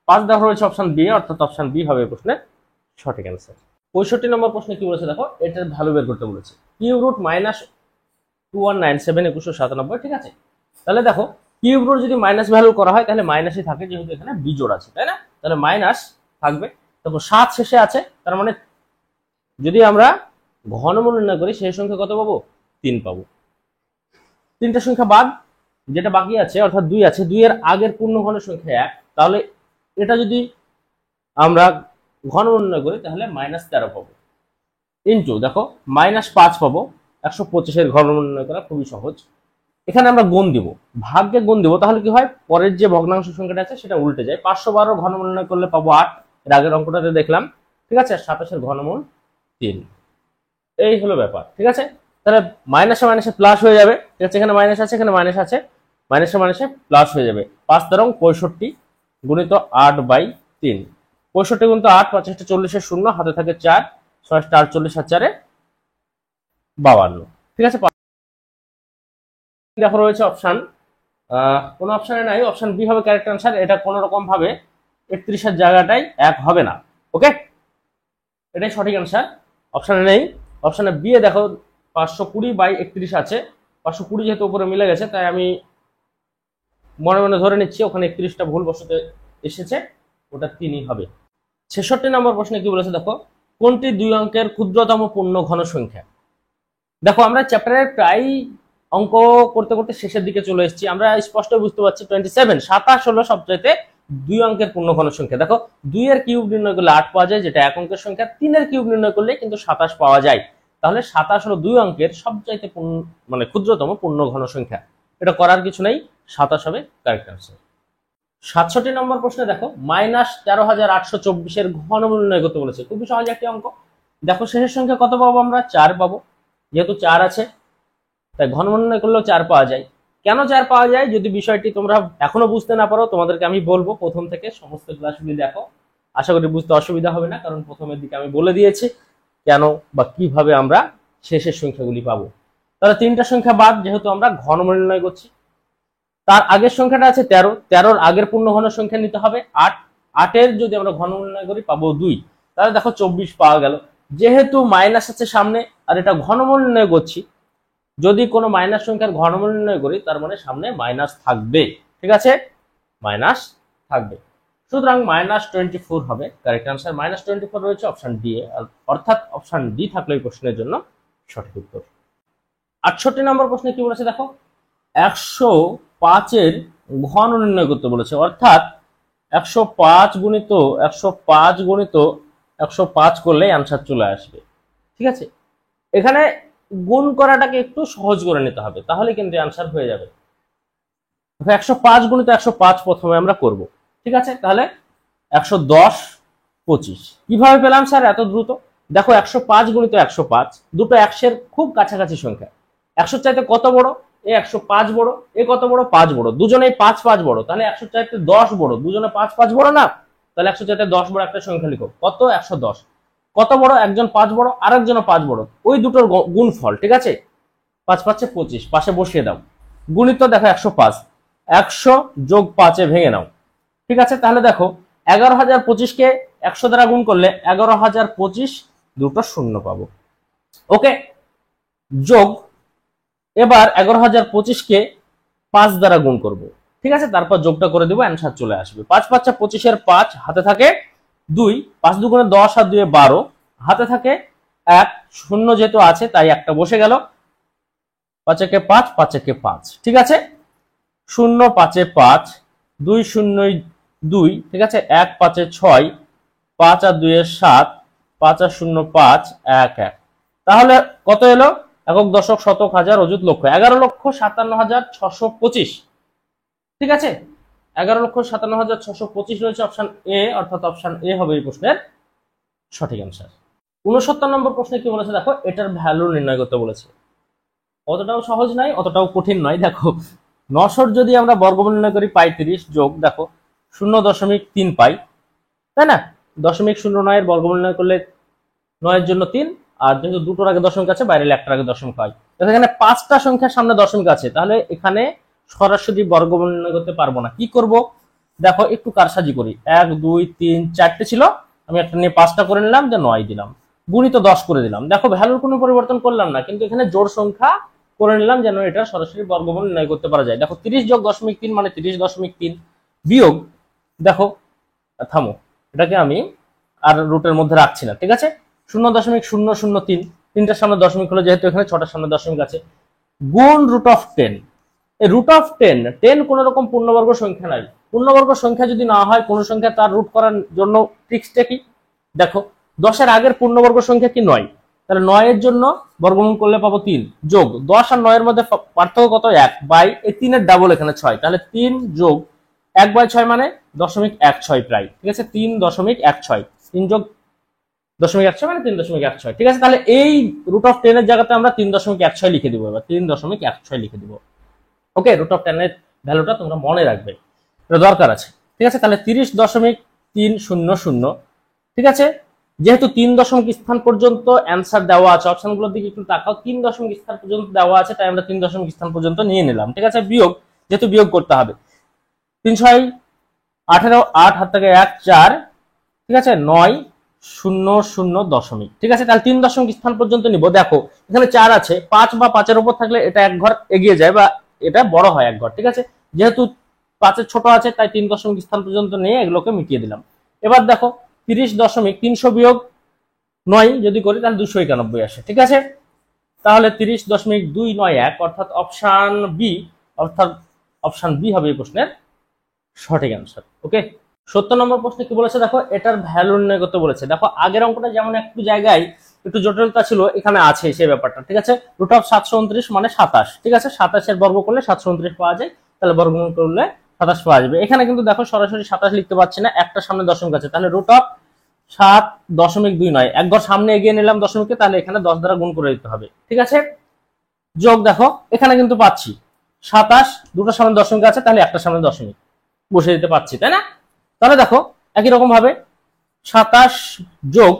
5 দেখো রয়েছে অপশন বি, অর্থাৎ অপশন বি হবে প্রশ্নের সঠিক অ্যান্সার। 65 নম্বর প্রশ্নে কি বলেছে দেখো, এটার ভ্যালু বের করতে বলেছে, কিউব রুট মাইনাস 2197 2197। ঠিক আছে, তাহলে দেখো কিউব রুট যদি মাইনাস ভ্যালু করা হয় তাহলে মাইনাসই থাকে, যেহেতু এখানে বিজোড় আছে, তাই না, তাহলে মাইনাস থাকবে। দেখো 7 শেষে আছে, তার মানে যদি আমরা ঘনমূল নির্ণয় করি সেই সংখ্যা কত পাবো? 3 পাবো। 3টা সংখ্যা বাদ, যেটা বাকি আছে অর্থাৎ 2 আছে, 2 এর আগের পূর্ণ ঘন সংখ্যা 1, তাহলে এটা যদি আমরা ঘনমূল নির্ণয় করি তাহলে -13 পাবো। ইনটু দেখো -5 পাবো। 125-এর ঘনমূল নির্ণয় করা খুবই সহজ। এখানে আমরা গুণ দিব, ভাগ্যে গুণ দিব, তাহলে কি হয়, পরের যে ভগ্নাংশ সংখ্যাটা আছে সেটা উল্টে যায়। 512 ঘনমূল নির্ণয় করলে পাবো 8, এর আগের অঙ্কটাতে দেখলাম। ঠিক আছে, 27-এর ঘনমূল 3। এই হলো ব্যাপার। ঠিক আছে, তাহলে মাইনাসে মাইনাসে প্লাস হয়ে যাবে। ঠিক আছে, এখানে মাইনাস আছে, এখানে মাইনাস আছে, মাইনাসে মাইনাসে প্লাস হয়ে যাবে। 5 তেরং 65 গুণিত 8/3, 65 গুণিত 8, 5 40-এর 0, হাতে থাকে 4, 6 48, আর 4 52। ঠিক আছে, দেখো রয়েছে অপশন, কোন অপশনে নাই, অপশন বি হবে কারেক্ট আনসার। এটা কোন রকম ভাবে 31-এর জায়গাটাই 1 হবে না। ওকে, এটাই সঠিক আনসার, অপশনে নেই। অপশনে বি এ দেখো 520/31 আছে, 520 যেহেতু উপরে মিলে গেছে তাই আমি মনে মনে ধরে নিচ্ছি ওখানে 31টা ভুল বসতে এসেছে, ওটা 3ই হবে। 66 নম্বর প্রশ্নে কি বলেছে দেখো, কোনটি 2 অঙ্কের ক্ষুদ্রতম পূর্ণ ঘন সংখ্যা? দেখো আমরা চ্যাপ্টারের প্রায় অঙ্ক করতে করতে শেষের দিকে চলে এসেছি, আমরা স্পষ্ট বুঝতে পারছি 27 হলো সবচাইতে 2 অঙ্কের পূর্ণ ঘন সংখ্যা। দেখো 2 এর কিউব নির্ণয় করলে 8 পাওয়া যায়, যেটা 1 অঙ্কের সংখ্যা। 3 এর কিউব নির্ণয় করলে কিন্তু 27 পাওয়া যায়। তাহলে 27 হলো 2 অঙ্কের সবচাইতে মানে ক্ষুদ্রতম পূর্ণ ঘন সংখ্যা। এটা করার কিছু নেই, 27 হবে কারেক্ট আনসার। 67 নম্বর প্রশ্নে দেখো, -13,824-এর ঘনমূল নির্ণয় করতে বলেছে, খুবই সহজ একটি অঙ্ক। দেখো শেষের সংখ্যা কত পাবো আমরা? 4 পাবো, যেহেতু 4 আছে তাই ঘনমূল নির্ণয় করলেও 4 পাওয়া যায়। কেন 4 পাওয়া যায়, যদি বিষয়টি তোমরা এখনো বুঝতে না পারো, তোমাদেরকে আমি বলবো প্রথম থেকে সমস্ত ক্লাসগুলি দেখো, আশা করি বুঝতে অসুবিধা হবে না, কারণ প্রথমের দিকে আমি বলে দিয়েছি কেন বা কিভাবে আমরা শেষের সংখ্যাগুলি পাবো। তাহলে 3টা সংখ্যা বাদ, যেহেতু আমরা ঘনমূল নির্ণয় করছি। তার আগের সংখ্যাটা আছে 13, 13-র আগের পূর্ণ ঘন সংখ্যা নিতে হবে 8, 8-এর যদি আমরা ঘনমূল নির্ণয় করি পাবো 2, তাহলে দেখো 24 পাওয়া গেল। যেহেতু মাইনাস আছে সামনে আর এটা ঘনমূল নির্ণয় করছি, যদি কোনো মাইনাস সংখ্যার ঘনমূল নির্ণয় করি তার মানে সামনে মাইনাস থাকবে, ঠিক আছে, মাইনাস থাকবে। সুতরাং -24 হবে কারেক্ট আনসার। -24 রয়েছে অপশন ডি এ, অর্থাৎ অপশন ডি থাকলো এই প্রশ্নের জন্য সঠিক উত্তর। 68 নম্বর প্রশ্নে কি বলেছে দেখো, 105-এর ঘন নির্ণয় করতে বলেছে, অর্থাৎ 105 গুণিত 105 করলে অ্যান্সার চলে আসবে, ঠিক আছে। এখানে গুণ করাটাকে একটু সহজ করে নিতে হবে, তাহলে কিন্তু অ্যান্সার হয়ে যাবে। 105 গুণিত 105 প্রথমে আমরা করব, ঠিক আছে। তাহলে 110 25 কিভাবে পেলাম স্যার এত দ্রুত? দেখো 105 গুণিত 105 দুটো 100-এর খুব কাছাকাছি সংখ্যা। 100 চাইতে কত বড়? এ 105 বড়। এ কত বড়? 5 বড়। দুজনেই 5 5 বড়, তাহলে 100 চাইতে 10 বড়। দুজনে 5 5 বড় না, তাহলে 100 চাইতে 10 বড় একটা সংখ্যা লিখো। কত? 110। কত বড়? একজন 5 বড় আর একজনও 5 বড়, ওই দুটোর গুণফল, ঠিক আছে। 5 5 25 পাশে বসিয়ে দাও। গুণিত দেখো 105, 100 যোগ 5-এ ভেঙে নাও, ঠিক আছে। তাহলে দেখো 11,025-কে 100 দ্বারা গুণ করলে 11,025 দুটো শূন্য পাবো, ওকে। যোগ এবার 11,025-কে 5 দ্বারা গুণ করব, ঠিক আছে, তারপর যোগটা করে দেবো, অ্যান্সার চলে আসবে। 5 5 25-এর 5 হাতে থাকে 2, 5 2 10 আর 2 12 হাতে থাকে 1, শূন্য যেহেতু আছে তাই একটা বসে গেল। 5 একে 5, 5 একে 5, ঠিক আছে। 0 5 5, 2 0 2, ঠিক আছে। 1 5 6, 5 আর 2 7, 5 আর 0 5, 1 1। তাহলে কত এলো? একক দশক শতক হাজার অযুত লক্ষ, 11,57,625, ঠিক আছে। 11,57,625 রয়েছে অপশন এ, অর্থাৎ অপশন এ হবে এই প্রশ্নের সঠিক অ্যান্সার। 69 নম্বর প্রশ্নে কি বলেছে দেখো, এটার ভ্যালু নির্ণয় করতে বলেছে। অতটাও সহজ নয়, অতটাও কঠিন নয়। দেখো 900 যদি আমরা বর্গমূল নির্ণয় করি পাই 30, যোগ দেখো 0.3 পাই, তাই না। 0.09-এর বর্গমূল নির্ণয় করলে 9-এর জন্য 3, আর যেহেতু দুটোর আগে দশমিক আছে বাইরে একটার আগে দশমিক হয়, এখানে 5টা সংখ্যার সামনে দশমিক আছে, তাহলে এখানে সরাসরি বর্গমূল নির্ণয় করতে পারবো না। কি করব দেখো, একটু কারসাজি করি। 1 2 3 4টে ছিল, আমি একটা নিয়ে 5টা করে নিলাম, যে 9 দিলাম, গুণিত 10 করে দিলাম। দেখো ভ্যালুর কোনো পরিবর্তন করলাম না, কিন্তু এখানে জোড় সংখ্যা করে নিলাম যেন এটা সরাসরি বর্গমূল নির্ণয় করতে পারা যায়। দেখো 30 যোগ 0.3 মানে 30.3, বিয়োগ দেখো, থামো, এটাকে আমি আর রুটের মধ্যে রাখছি না, ঠিক আছে। 0.003, 3টার সামনে দশমিক হলো, যেহেতু এখানে 6টার সামনে দশমিক আছে, গুণ √10। এই √10 কোন রকম পূর্ণবর্গ সংখ্যা নাই। পূর্ণবর্গ সংখ্যা যদি না হয় কোন সংখ্যা, তার রুট করার জন্য ট্রিক্সটা কি দেখো, 10-এর আগের পূর্ণবর্গ সংখ্যা কি 9, তাহলে 9-এর জন্য বর্গমূল করলে পাবো 3, যোগ 10 আর 9-এর মধ্যে পার্থক্য কত? 1 বাই এই 3-এর ডাবল এখানে 6, তাহলে 3 যোগ 1/6 মানে 0.16 প্রায়, ঠিক আছে। 3.16, 3 যোগ 0.16 মানে 3.16, ঠিক আছে। তাহলে এই √10-এর জায়গাতে আমরা 3.16 লিখে দিব, এবার 3.16 লিখে দিব, ওকে। √10-এর ভ্যালুটা তোমরা মনে রাখবে, এটা দরকার আছে, ঠিক আছে। তাহলে 30.300, ঠিক আছে। যেহেতু 3 দশমিক স্থান পর্যন্ত অ্যান্সার দেওয়া আছে, অপশনগুলোর দিকে একটু তাকাও, 3 দশমিক স্থান পর্যন্ত দেওয়া আছে, তাই আমরা 3 দশমিক স্থান পর্যন্ত নিয়ে নিলাম, ঠিক আছে। বিয়োগ, যেহেতু বিয়োগ করতে হবে, 3 6 18, 8 হাত থেকে 1 4, ঠিক আছে, 9 0 0 দশমিক, ঠিক আছে। তাহলে 3 দশমিক স্থান পর্যন্ত নিব। দেখো এখানে 4 আছে, 5 বা 5-এর উপর থাকলে এটা এক ঘর এগিয়ে যায় বা এটা বড় হয় এক ঘর, ঠিক আছে। যেহেতু 5-এর ছোট আছে তাই 3 দশমিক স্থান পর্যন্ত নিয়ে এগুলোকে মিটিয়ে দিলাম। এবার দেখো 30.300 বিয়োগ 9 যদি করি তাহলে 291 আসে, ঠিক আছে। তাহলে 30.291, অর্থাৎ অপশন বি, অর্থাৎ অপশন বি হবে এই প্রশ্নের সঠিক অ্যান্সার, ওকে। 70 নম্বর প্রশ্নে কি বলেছে দেখো, এটার ভ্যালু নির্ণয় করতে বলেছে। দেখো আগের অঙ্কটা যেমন একটু জায়গায় একটু জটিলতা ছিল, এখানে আছে সেই ব্যাপারটা, ঠিক আছে। √729 মানে 27, ঠিক আছে। 27-এর বর্গ করলে 729 পাওয়া যায়, তাহলে বর্গমূল করলে 27 পাওয়া যাবে। এখানে কিন্তু দেখো সরাসরি 27 লিখতে পারছি না, একটা সামনে দশমিক আছে, তাহলে √7.29, এক ঘর সামনে এগিয়ে নিলাম দশমিককে, তাহলে এখানে 10 দ্বারা গুণ করে দিতে হবে, ঠিক আছে। যোগ দেখো এখানে কিন্তু পাচ্ছি 27, দুটো সামনে দশমিক আছে, তাহলে একটা সামনে দশমিক বসে দিতে পারছি, তাই না। তাহলে দেখো একই রকম ভাবে 27 যোগ,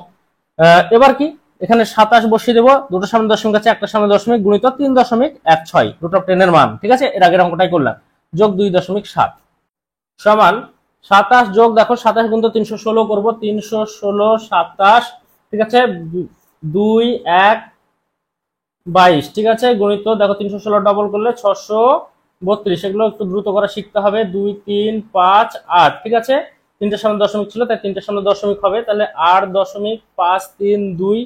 এবার কি এখানে 27 বসিয়ে দেবো, দুটো সামনে দশমিক আছে, একটা সামনে দশমিক, গুণিত 3.16 √10-এর মান, ঠিক আছে। এর আগের অঙ্কটাই করলাম, যোগ 2.7 সমান 27 যোগ দেখো 27 গুণ 316 করবো, 316 27, ঠিক আছে, 2 1 22, ঠিক আছে, গণিত দেখো 316 ডবল করলে 632, এগুলো একটু দ্রুত করা শিখতে হবে। 2 3 5 8, ঠিক আছে, তিনটের সামনে দশমিক ছিল তাই তিনটের সামনে দশমিক হবে, তাহলে 8.532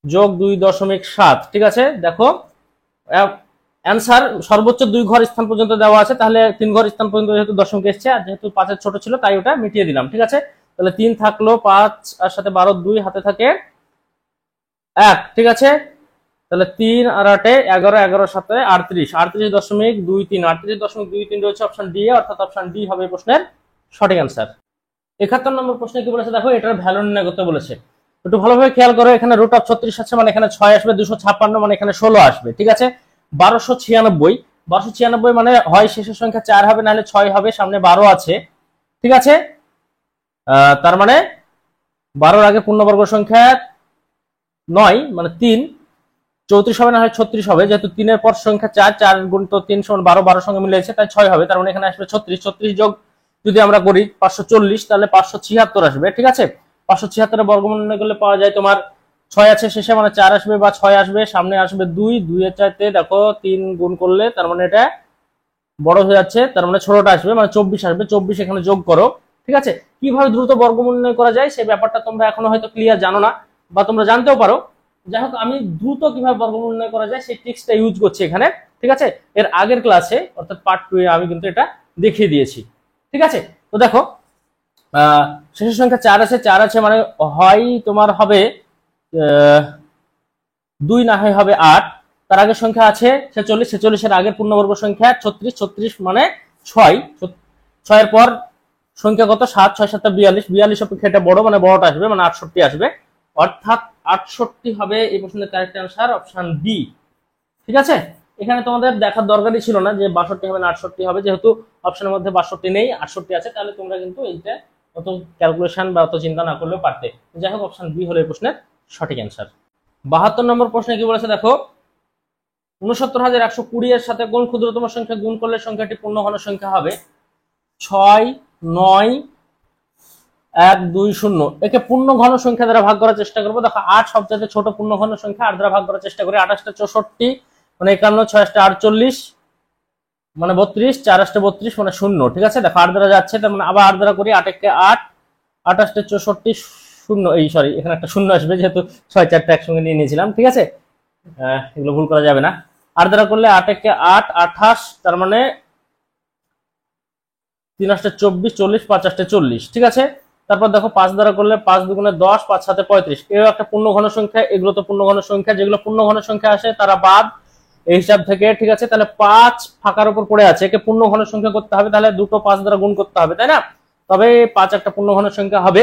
যোগ 2.7, ঠিক আছে। দেখো অ্যান্সার সর্বোচ্চ 2 ঘর স্থান পর্যন্ত দেওয়া আছে, তাহলে 3 ঘর স্থান পর্যন্ত যেহেতু দশমিক এসছে আর যেহেতু 5 ছোট ছিল তাই ওটা মিটিয়ে দিলাম, ঠিক আছে। তাহলে 3 থাকলো, 5 আর সাথে 12, 2 হাতে থাকে 1, ঠিক আছে। তাহলে 3 আর 8 11, 11 সাথে 38, 38.23, 38.23 রয়েছে অপশন ডি এ, অর্থাৎ অপশন ডি হবে প্রশ্নের সঠিক অ্যান্সার। 71 নম্বর প্রশ্নে কি বলেছে দেখো, এটার ভ্যালু নির্ণয় করতে বলেছে। একটু ভালোভাবে খেয়াল করো, এখানে রুট অফ 36 আছে মানে এখানে 6 আসবে, 256 মানে এখানে 16 আসবে, ঠিক আছে। 1296 মানে হয় শেষের সংখ্যা 4 হবে নাহলে 6 হবে, সামনে 12 আছে, ঠিক আছে। তার মানে 12 আগে পূর্ণবর্গ সংখ্যা 9 মানে 3, 34 হবে না হয় 36 হবে, যেহেতু 3 এর পর সংখ্যা 4, 4 গুণ 3 = 12, 12 সঙ্গে মিলেছে তাই 6 হবে, তার মানে এখানে আসবে 36, 36 যোগ যদি আমরা করি 540, তাহলে 576 আসবে, ঠিক আছে। 576 এর বর্গমূল নির্ণয় করলে পাওয়া যায় তোমার 6 আছে শেষে মানে 4 আসবে বা 6 আসবে, সামনে আসবে 2, 2 এর চাইতে দেখো 3 গুণ করলে তার মানে এটা বড় হয়ে যাচ্ছে, তার মানে ছোটটা আসবে মানে 24 আসবে, 24 এখানে যোগ করো, ঠিক আছে। কিভাবে দ্রুত বর্গমূল নির্ণয় করা যায় সেই ব্যাপারটা তোমরা এখনো হয়তো ক্লিয়ার জানো না বা তোমরা জানতেও পারো, যাই হোক আমি দ্রুত কিভাবে বর্গমূল নির্ণয় করা যায় সেই ট্রিক্সটা ইউজ করছি এখানে, ঠিক আছে। এর আগের ক্লাসে অর্থাৎ পার্ট 2 এ আমি কিন্তু এটা দেখিয়ে দিয়েছি, ঠিক আছে। তো দেখো শেষের সংখ্যা 4 আছে, 4 আছে মানে হয় তোমার হবে 2 না হয় হবে 8, তার আগের সংখ্যা আছে 46, 46 এর আগের পূর্ণবর্গ সংখ্যা 36, 36 মানে 6, 6 এর পর সংখ্যা কত 7, 6 7 42, 42 অপেক্ষা এটা বড় মানে বড়টা আসবে মানে 68 আসবে, অর্থাৎ 68 হবে এই প্রশ্নের কারেক্ট অ্যান্সার অপশন বি, ঠিক আছে। এখানে তোমাদের দেখার দরকারই ছিল না যে 62 হবে না 68 হবে, যেহেতু অপশনের মধ্যে 62 নেই 68 আছে, তাহলে তোমরা কিন্তু এইটা অত ক্যালকুলেশন বা অত চিন্তা না করলেও পারতে। যাই হোক অপশন বি হলো এই প্রশ্নের সঠিক অ্যান্সার। 72 নম্বর প্রশ্নে কি বলেছে দেখো, 69,120 এর সাথে কোন ক্ষুদ্রতম সংখ্যা গুণ করলে সংখ্যাটি পূর্ণ ঘন সংখ্যা হবে? 6 9 1 2 0, একে পূর্ণ ঘন সংখ্যা দ্বারা ভাগ করার চেষ্টা করবো। দেখো 8 সবচেয়ে ছোট পূর্ণ ঘন সংখ্যা, 8 দ্বারা ভাগ করার চেষ্টা করি। 28 64 মানে 51, 6 48 মানে 32, 4 32 মানে 0, ঠিক আছে। দেখো 8 দ্বারা যাচ্ছে, তার মানে আবার 8 দ্বারা করি, 8 কে 8, 28 64 0, এই সরি এখানে একটা 0 আসবে যেহেতু 6 4টা একসঙ্গে নিয়ে নিয়েছিলাম, ঠিক আছে, এগুলো ভুল করা যাবে না। 8 দ্বারা করলে 8 কে 8 28, তার মানে 3 24 40, 5 40, ঠিক আছে। তারপর দেখো 5 দ্বারা করলে 5 দুগুণে 10, 5 7 35, এও একটা পূর্ণ ঘন সংখ্যা, এগুলো তো পূর্ণ ঘন সংখ্যা, যেগুলো পূর্ণ ঘন সংখ্যা আসে তারা বাদ এই হিসাব থেকে, ঠিক আছে। তাহলে 5 ফাঁকার উপর পড়ে আছে, একে পূর্ণ ঘন সংখ্যা করতে হবে, তাহলে দুটো 5 দ্বারা গুণ করতে হবে, তাই না, তবে 5 একটা পূর্ণ ঘন সংখ্যা হবে,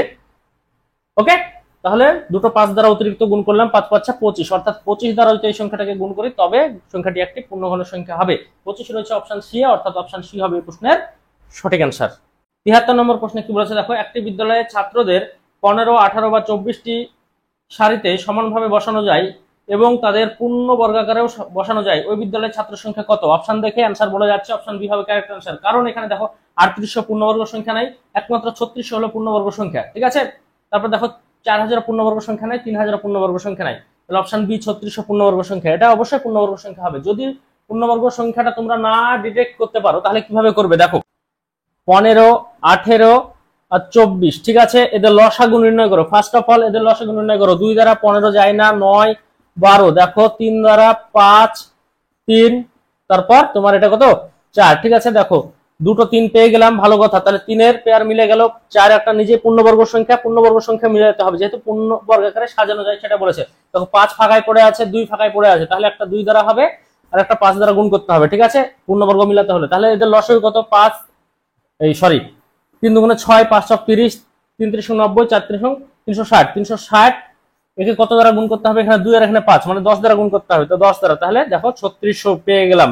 ওকে। তাহলে দুটো 5 দ্বারা অতিরিক্ত গুণ করলাম, 5 5 25, অর্থাৎ 25 দ্বারা যদি এই সংখ্যাটাকে গুণ করি তবে সংখ্যাটি একটি পূর্ণ ঘন সংখ্যা হবে। 25 রয়েছে অপশন সি, অর্থাৎ অপশন সি হবে এই প্রশ্নের সঠিক অ্যান্সার। 73 নম্বর প্রশ্নে কি বলেছে দেখো, একটি বিদ্যালয়ে ছাত্রদের 15, 18 বা 24টি সারিতে সমানভাবে বসানো যায় এবং তাদের পূর্ণ বর্গাকারেও বসানো যায়, ওই বিদ্যালয়ের ছাত্র সংখ্যা কত? অপশন দেখে অ্যান্সার বলে যাচ্ছে, অপশন বি হবে কারেক্ট অ্যান্সার, কারণ এখানে দেখো 3800 পূর্ণবর্গ সংখ্যা নাই, একমাত্র 3600 হলো পূর্ণবর্গ সংখ্যা, ঠিক আছে। তারপর দেখো 4000 পূর্ণবর্গ সংখ্যা নাই, 3000 পূর্ণবর্গ সংখ্যা নাই, তাহলে অপশন বি 3600 পূর্ণবর্গ সংখ্যা, এটা অবশ্যই পূর্ণবর্গ সংখ্যা হবে। যদি পূর্ণবর্গ সংখ্যাটা তোমরা না ডিটেক্ট করতে পারো তাহলে কিভাবে করবে দেখো, 15 18 আর 24, ঠিক আছে, এদের লসাগু নির্ণয় করো। ফার্স্ট অফ অল এদের লসাগু নির্ণয় করো। 2 দ্বারা 15 যায় না, 9 12, দেখো 3 দ্বারা 5 3, তারপর তোমার এটা কত 4, ঠিক আছে। দেখো দুটো 3 পেয়ে গেলাম, ভালো কথা, তাহলে 3 এর পেয়ার মিলে গেল, 4 একটা নিজে পূর্ণবর্গ সংখ্যা, পূর্ণবর্গ সংখ্যা মিলাতে হবে, যেহেতু পূর্ণ বর্গাকারে সাজানো যায় সেটা বলেছে। দেখো 5 ফাঁকায় পড়ে আছে, 2 ফাঁকায় পড়ে আছে, তাহলে একটা 2 দ্বারা হবে আর একটা 5 দ্বারা গুণ করতে হবে, ঠিক আছে, পূর্ণবর্গ মিলাতে হলে। তাহলে এদের লসাগু কত? 5 এই সরি 3 দুগুণে 6, 5 30, 3 3 90, 4 360, 360, একে কত দ্বারা গুণ করতে হবে? এখানে 2 আর এখানে 5 মানে 10 দ্বারা গুণ করতে হবে, তো 10 দ্বারা, তাহলে দেখো 3600 পেয়ে গেলাম,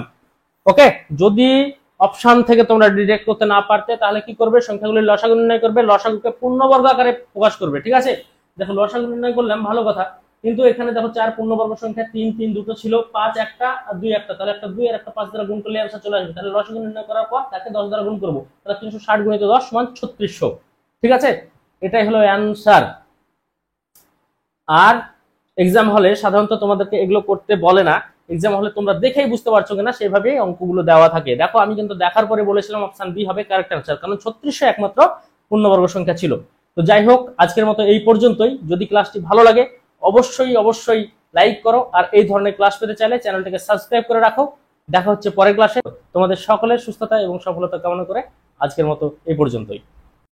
ওকে। যদি অপশন থেকে তোমরা ডিটেক্ট করতে না পারতে তাহলে কি করবে? সংখ্যাগুলির লসাগু নির্ণয় করবে, লসাগুকে পূর্ণবর্গ আকারে প্রকাশ করবে, ঠিক আছে। দেখো লসাগু নির্ণয় করলাম, ভালো কথা, কিন্তু এখানে দেখো 4 পূর্ণবর্গ সংখ্যা, 3 3 দুটো ছিল, 5 একটা আর 2 একটা, তাহলে একটা 2 আর একটা 5 দ্বারা গুণ করলে आंसर চলে আসবে। তাহলে লসাগু নির্ণয় করার পর তাকে 10 দ্বারা গুণ করব, তাহলে 360 গুণিত 10 সমান 3600। ঠিক আছে, এটাই হলো অ্যানসার। আর এক্সাম হলে সাধারণত তোমাদেরকে এগুলো করতে বলে না, এক্সাম হলে তোমরা দেখেই বুঝতে পারছো কিনা সেভাবেই অঙ্কগুলো দেওয়া থাকে। দেখো আমি কিন্তু দেখার পরে বলেছিলাম অপশন বি হবে কারেক্ট অ্যান্সার, কারণ 3600 একমাত্র পূর্ণবর্গ সংখ্যা ছিল। তো যাই হোক, আজকের মতো এই পর্যন্তই। যদি ক্লাসটি ভালো লাগে অবশ্যই অবশ্যই লাইক করো, আর এই ধরনের ক্লাস পেতে চাইলে চ্যানেলটিকে সাবস্ক্রাইব করে রাখো। দেখা হচ্ছে পরের ক্লাসে। তোমাদের সকলের সুস্থতা এবং সফলতা কামনা করে আজকের মতো এই পর্যন্তই।